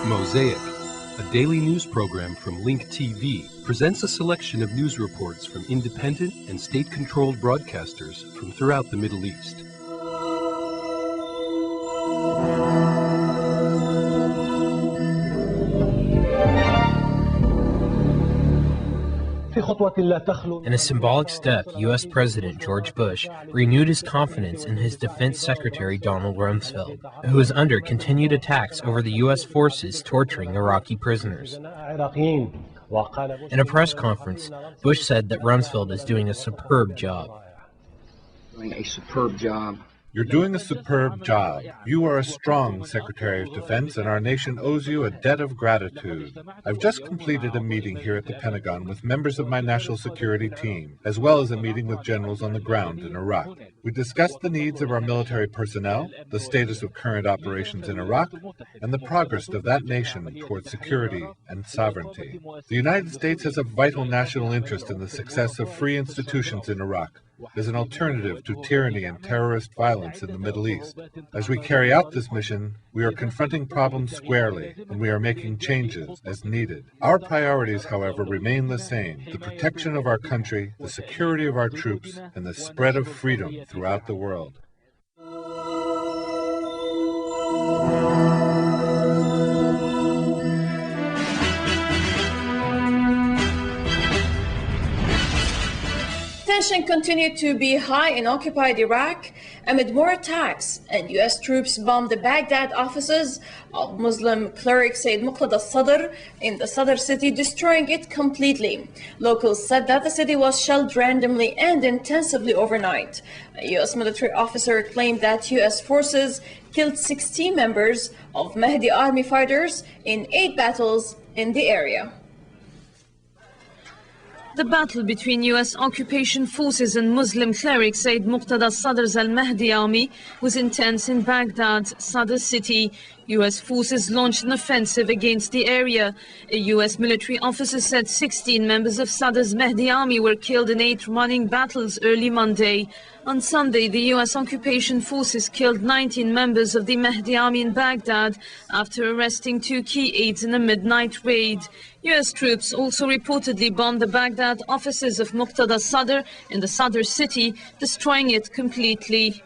Mosaic, a daily news program from Link TV, presents a selection of news reports from independent and state-controlled broadcasters from throughout the Middle East. In a symbolic step, U.S. President George Bush renewed his confidence in his Defense Secretary Donald Rumsfeld, who is under continued attacks over the U.S. forces torturing Iraqi prisoners. In a press conference, Bush said that Rumsfeld is doing a superb job. You're doing a superb job. You are a strong Secretary of Defense, and our nation owes you a debt of gratitude. I've just completed a meeting here at the Pentagon with members of my national security team, as well as a meeting with generals on the ground in Iraq. We discussed the needs of our military personnel, the status of current operations in Iraq, and the progress of that nation towards security and sovereignty. The United States has a vital national interest in the success of free institutions in Iraq, as an alternative to tyranny and terrorist violence in the Middle East. As we carry out this mission, we are confronting problems squarely, and we are making changes as needed. Our priorities, however, remain the same: the protection of our country, the security of our troops, and the spread of freedom throughout the world. Tension continued to be high in occupied Iraq amid more attacks, and U.S. troops bombed the Baghdad offices of Muslim cleric Sayyid Muqtada al-Sadr in the Sadr city, destroying it completely. Locals said that the city was shelled randomly and intensively overnight. A U.S. military officer claimed that U.S. forces killed 16 members of Mahdi army fighters in 8 battles in the area. The battle between U.S. occupation forces and Muslim cleric Sayyid Muqtada al-Sadr's al-Mahdi army was intense in Baghdad, Sadr city. U.S. forces launched an offensive against the area. A U.S. military officer said 16 members of Sadr's Mahdi army were killed in 8 running battles early Monday. On Sunday, the U.S. occupation forces killed 19 members of the Mahdi army in Baghdad after arresting 2 key aides in a midnight raid. U.S. troops also reportedly bombed the Baghdad offices of Muqtada al-Sadr in the Sadr city, destroying it completely.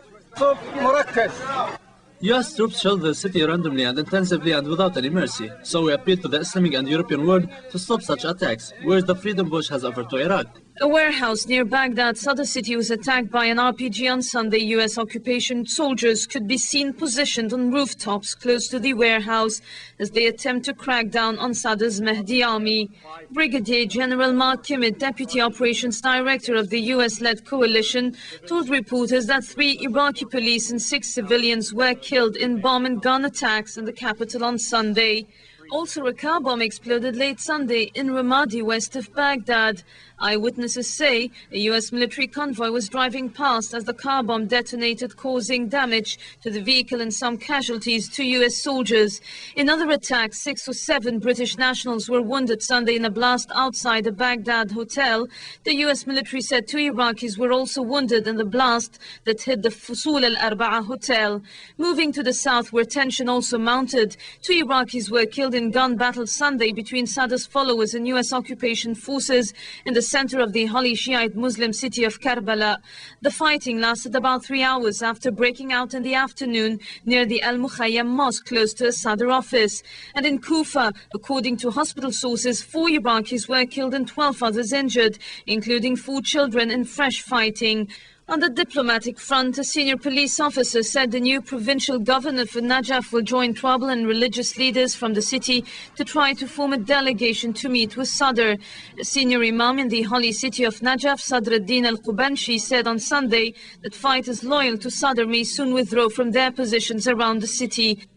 U.S. troops shelled the city randomly and intensively and without any mercy. So we appeal to the Islamic and European world to stop such attacks. Where's the freedom Bush has offered to Iraq? A warehouse near Baghdad, Sadr city, was attacked by an RPG on Sunday. U.S. occupation soldiers could be seen positioned on rooftops close to the warehouse as they attempt to crack down on Sadr's Mahdi army. Brigadier General Mark Kimmett, Deputy Operations Director of the U.S.-led coalition, told reporters that 3 Iraqi police and 6 civilians were killed in bomb and gun attacks in the capital on Sunday. Also, a car bomb exploded late Sunday in Ramadi, west of Baghdad. Eyewitnesses say a U.S. military convoy was driving past as the car bomb detonated, causing damage to the vehicle and some casualties to U.S. soldiers. In other attacks, 6 or 7 British nationals were wounded Sunday in a blast outside a Baghdad hotel. The U.S. military said 2 Iraqis were also wounded in the blast that hit the Fusul al-Arba'a hotel. Moving to the south, where tension also mounted, 2 Iraqis were killed in gun battle Sunday between Sadr's followers and U.S. occupation forces in the center of the Holy Shiite Muslim city of Karbala. The fighting lasted about 3 hours after breaking out in the afternoon near the Al-Mukhayyam mosque close to a Sadr office. And in Kufa, according to hospital sources, 4 Iraqis were killed and 12 others injured, including 4 children in fresh fighting. On the diplomatic front, a senior police officer said the new provincial governor for Najaf will join tribal and religious leaders from the city to try to form a delegation to meet with Sadr. A senior imam in the holy city of Najaf, Sadr ad-Din al-Qubanshi, said on Sunday that fighters loyal to Sadr may soon withdraw from their positions around the city.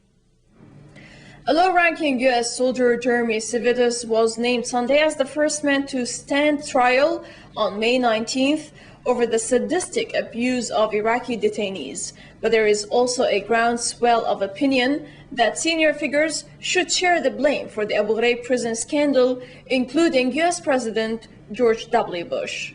A low-ranking U.S. soldier, Jeremy Civitas, was named Sunday as the first man to stand trial on May 19th over the sadistic abuse of Iraqi detainees. But there is also a groundswell of opinion that senior figures should share the blame for the Abu Ghraib prison scandal, including U.S. President George W. Bush.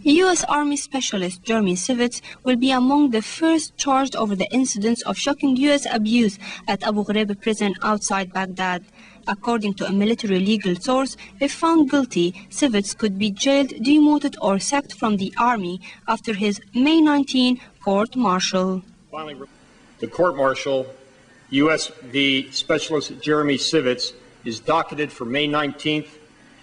U.S. Army Specialist Jeremy Sivitz will be among the first charged over the incidents of shocking U.S. abuse at Abu Ghraib prison outside Baghdad. According to a military legal source, if found guilty, Sivitz could be jailed, demoted, or sacked from the army after his May 19 court-martial. Finally, the court-martial, U.S. v. Specialist Jeremy Sivitz, is docketed for May 19th,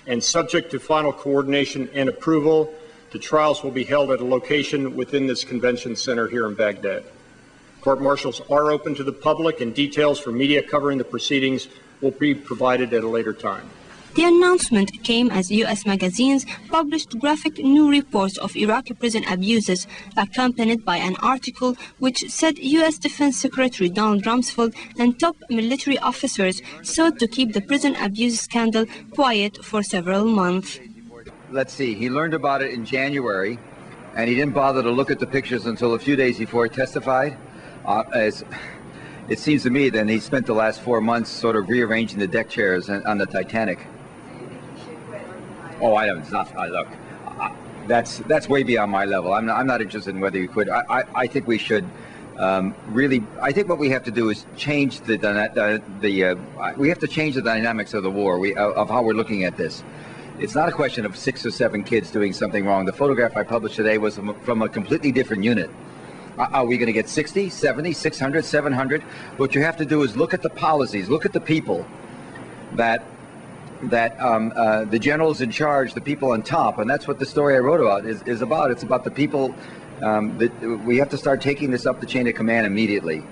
and subject to final coordination and approval, the trials will be held at a location within this convention center here in Baghdad. Court-martials are open to the public, and details for media covering the proceedings will be provided at a later time. The announcement came as U.S. magazines published graphic new reports of Iraqi prison abuses, accompanied by an article which said U.S. Defense Secretary Donald Rumsfeld and top military officers sought to keep the prison abuse scandal quiet for several months. Let's see, he learned about it in January, and he didn't bother to look at the pictures until a few days before he testified. It seems to me then he spent the last 4 months sort of rearranging the deck chairs on the Titanic. Oh, I don't. Look, that's way beyond my level. I'm not interested in whether you quit. I think we should really. I think what we have to do is change we have to change the dynamics of the war. Of how we're looking at this. It's not a question of 6 or 7 kids doing something wrong. The photograph I published today was from a completely different unit. Are we going to get 60, 70, 600, 700? What you have to do is look at the policies, look at the people that the generals in charge, the people on top, and that's what the story I wrote about is about. It's about the people that we have to start taking this up the chain of command immediately.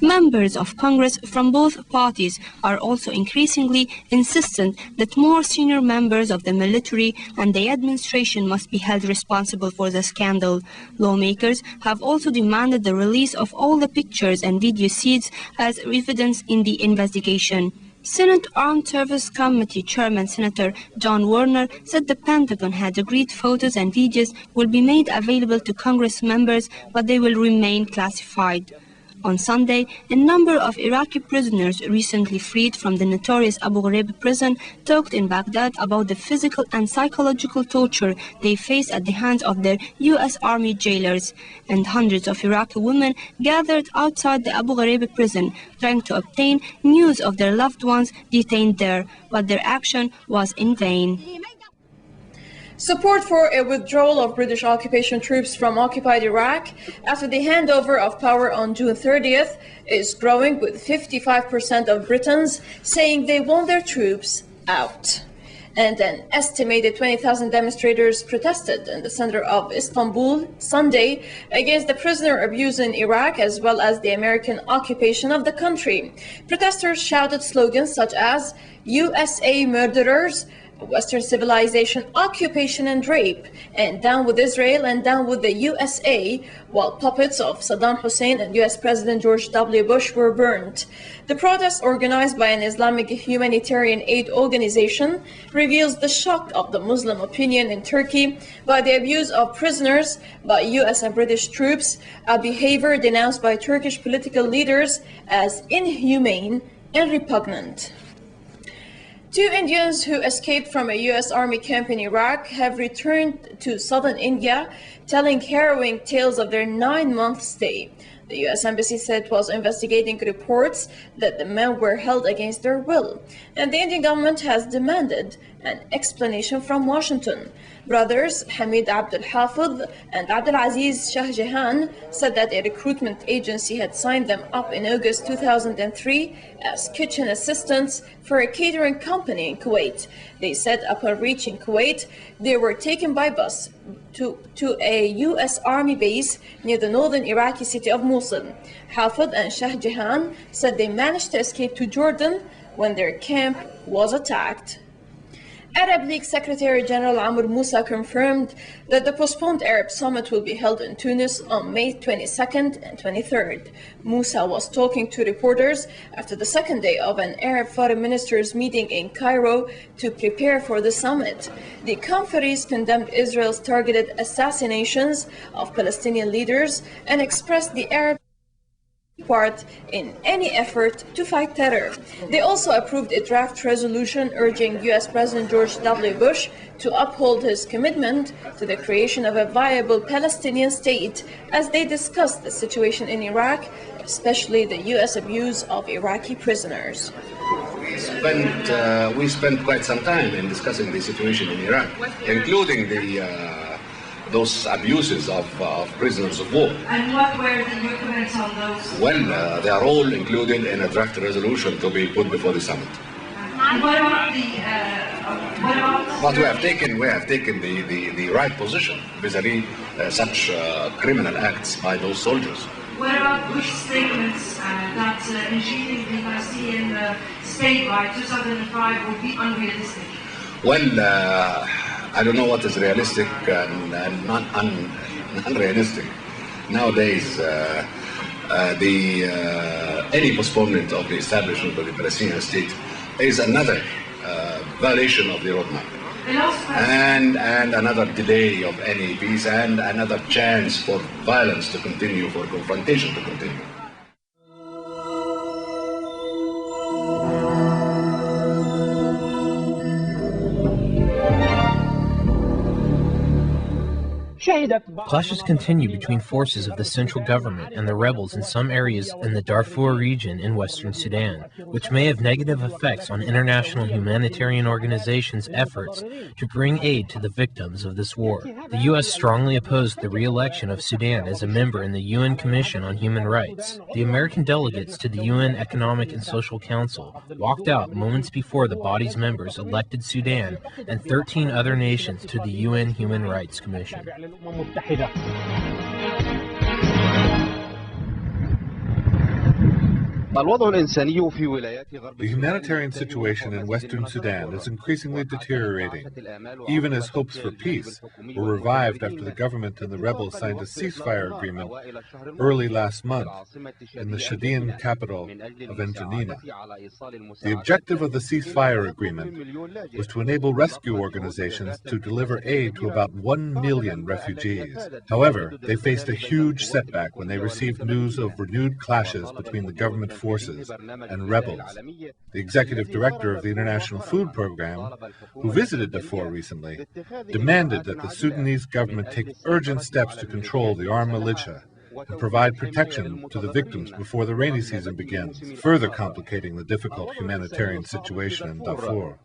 Members of Congress from both parties are also increasingly insistent that more senior members of the military and the administration must be held responsible for the scandal. Lawmakers have also demanded the release of all the pictures and video feeds as evidence in the investigation. Senate Armed Services Committee Chairman Senator John Warner said the Pentagon had agreed photos and videos will be made available to Congress members, but they will remain classified. On Sunday, a number of Iraqi prisoners recently freed from the notorious Abu Ghraib prison talked in Baghdad about the physical and psychological torture they face at the hands of their U.S. Army jailers. And hundreds of Iraqi women gathered outside the Abu Ghraib prison, trying to obtain news of their loved ones detained there, but their action was in vain. Support for a withdrawal of British occupation troops from occupied Iraq after the handover of power on June 30th is growing, with 55% of Britons saying they want their troops out. And an estimated 20,000 demonstrators protested in the center of Istanbul Sunday against the prisoner abuse in Iraq, as well as the American occupation of the country. Protesters shouted slogans such as "USA murderers," Western civilization, occupation and rape, and down with Israel and down with the USA, while puppets of Saddam Hussein and US President George W. Bush were burned. The protest, organized by an Islamic humanitarian aid organization, reveals the shock of the Muslim opinion in Turkey by the abuse of prisoners by US and British troops, a behavior denounced by Turkish political leaders as inhumane and repugnant. 2 Indians who escaped from a U.S. Army camp in Iraq have returned to southern India, telling harrowing tales of their 9-month stay. The U.S. Embassy said it was investigating reports that the men were held against their will, and the Indian government has demanded an explanation from Washington. Brothers Hamid Abdul Hafid and Abdul Aziz Shah Jahan said that a recruitment agency had signed them up in August 2003 as kitchen assistants for a catering company in Kuwait. They said upon reaching Kuwait, they were taken by bus to a U.S. Army base near the northern Iraqi city of Mosul. Hafid and Shah Jahan said they managed to escape to Jordan when their camp was attacked. Arab League Secretary General Amr Moussa confirmed that the postponed Arab Summit will be held in Tunis on May 22nd and 23rd. Moussa was talking to reporters after the second day of an Arab foreign ministers meeting in Cairo to prepare for the summit. The conferees condemned Israel's targeted assassinations of Palestinian leaders and expressed the Arab part in any effort to fight terror. They also approved a draft resolution urging U.S. President George W. Bush to uphold his commitment to the creation of a viable Palestinian state as they discussed the situation in Iraq, especially the U.S. abuse of Iraqi prisoners. We spent quite some time in discussing the situation in Iraq, including those abuses of prisoners of war. And what were your comments on those? Well, they are all included in a draft resolution to be put before the summit. And what about But we have taken the right position vis-à-vis such criminal acts by those soldiers. What about Bush's statements that initiating the Palestinian state by 2005 would be unrealistic? Well, I don't know what is realistic and unrealistic. Nowadays, any postponement of the establishment of the Palestinian state is another violation of the roadmap. And another delay of any peace and another chance for violence to continue, for confrontation to continue. Clashes continue between forces of the central government and the rebels in some areas in the Darfur region in western Sudan, which may have negative effects on international humanitarian organizations' efforts to bring aid to the victims of this war. The U.S. strongly opposed the re-election of Sudan as a member in the UN Commission on Human Rights. The American delegates to the UN Economic and Social Council walked out moments before the body's members elected Sudan and 13 other nations to the UN Human Rights Commission. The humanitarian situation in western Sudan is increasingly deteriorating, even as hopes for peace were revived after the government and the rebels signed a ceasefire agreement early last month in the Chadian capital of N'Djamena. The objective of the ceasefire agreement was to enable rescue organizations to deliver aid to about 1 million refugees. However, they faced a huge setback when they received news of renewed clashes between the government forces and rebels. The executive director of the International Food Program, who visited Darfur recently, demanded that the Sudanese government take urgent steps to control the armed militia and provide protection to the victims before the rainy season begins, further complicating the difficult humanitarian situation in Darfur.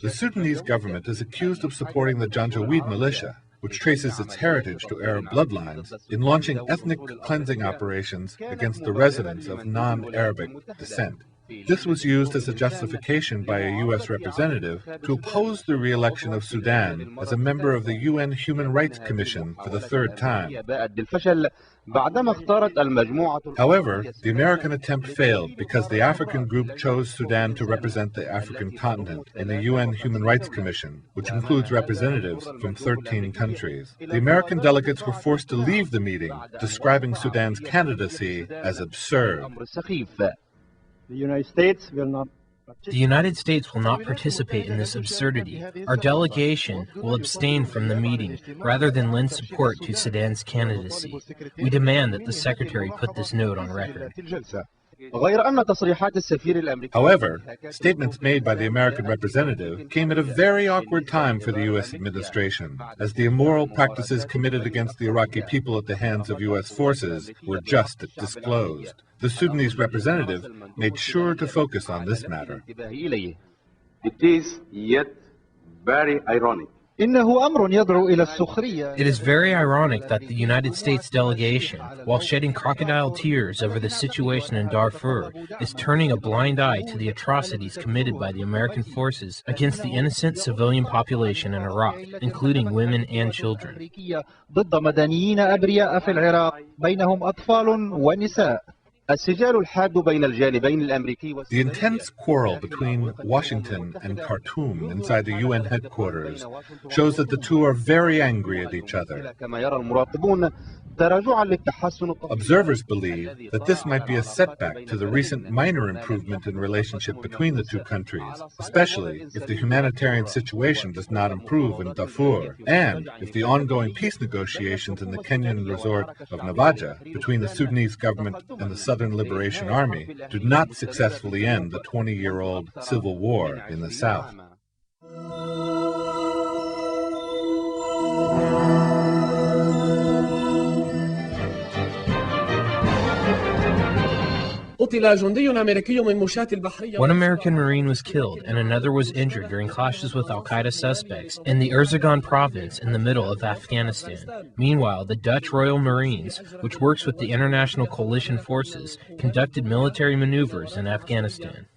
The Sudanese government is accused of supporting the Janjaweed militia, which traces its heritage to Arab bloodlines, in launching ethnic cleansing operations against the residents of non-Arabic descent. This was used as a justification by a U.S. representative to oppose the re-election of Sudan as a member of the UN Human Rights Commission for the third time. However, the American attempt failed because the African group chose Sudan to represent the African continent in the UN Human Rights Commission, which includes representatives from 13 countries. The American delegates were forced to leave the meeting, describing Sudan's candidacy as absurd. The United States will not participate in this absurdity. Our delegation will abstain from the meeting rather than lend support to Sudan's candidacy. We demand that the Secretary put this note on record. However, statements made by the American representative came at a very awkward time for the U.S. administration, as the immoral practices committed against the Iraqi people at the hands of U.S. forces were just disclosed. The Sudanese representative made sure to focus on this matter. It is yet very ironic. It is very ironic that the United States delegation, while shedding crocodile tears over the situation in Darfur, is turning a blind eye to the atrocities committed by the American forces against the innocent civilian population in Iraq, including women and children. The intense quarrel between Washington and Khartoum inside the UN headquarters shows that the two are very angry at each other. Observers believe that this might be a setback to the recent minor improvement in relationship between the two countries, especially if the humanitarian situation does not improve in Darfur, and if the ongoing peace negotiations in the Kenyan resort of Navaja between the Sudanese government and the Southern Liberation Army do not successfully end the 20-year-old civil war in the south. One American Marine was killed and another was injured during clashes with al-Qaeda suspects in the Uruzgan province in the middle of Afghanistan. Meanwhile, the Dutch Royal Marines, which works with the International Coalition Forces, conducted military maneuvers in Afghanistan.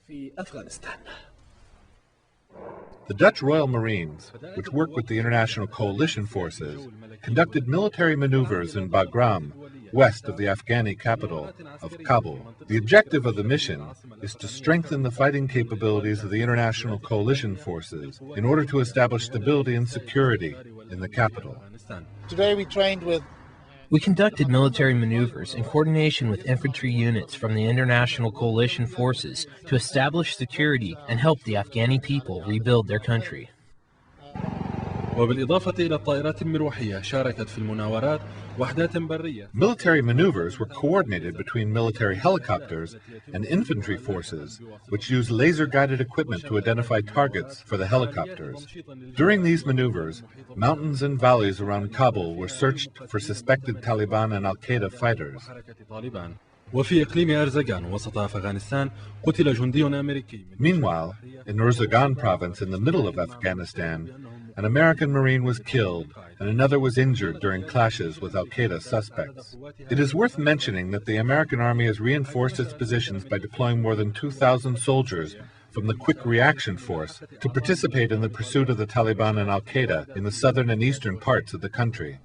The Dutch Royal Marines, which work with the International Coalition Forces, conducted military maneuvers in Bagram, west of the Afghani capital of Kabul. The objective of the mission is to strengthen the fighting capabilities of the International Coalition Forces in order to establish stability and security in the capital. Today We conducted military maneuvers in coordination with infantry units from the International Coalition Forces to establish security and help the Afghani people rebuild their country. Military maneuvers were coordinated between military helicopters and infantry forces, which use laser-guided equipment to identify targets for the helicopters. During these maneuvers, mountains and valleys around Kabul were searched for suspected Taliban and al-Qaeda fighters. Meanwhile, in Uruzgan province in the middle of Afghanistan, an American Marine was killed and another was injured during clashes with al-Qaeda suspects. It is worth mentioning that the American Army has reinforced its positions by deploying more than 2,000 soldiers from the Quick Reaction Force to participate in the pursuit of the Taliban and al-Qaeda in the southern and eastern parts of the country.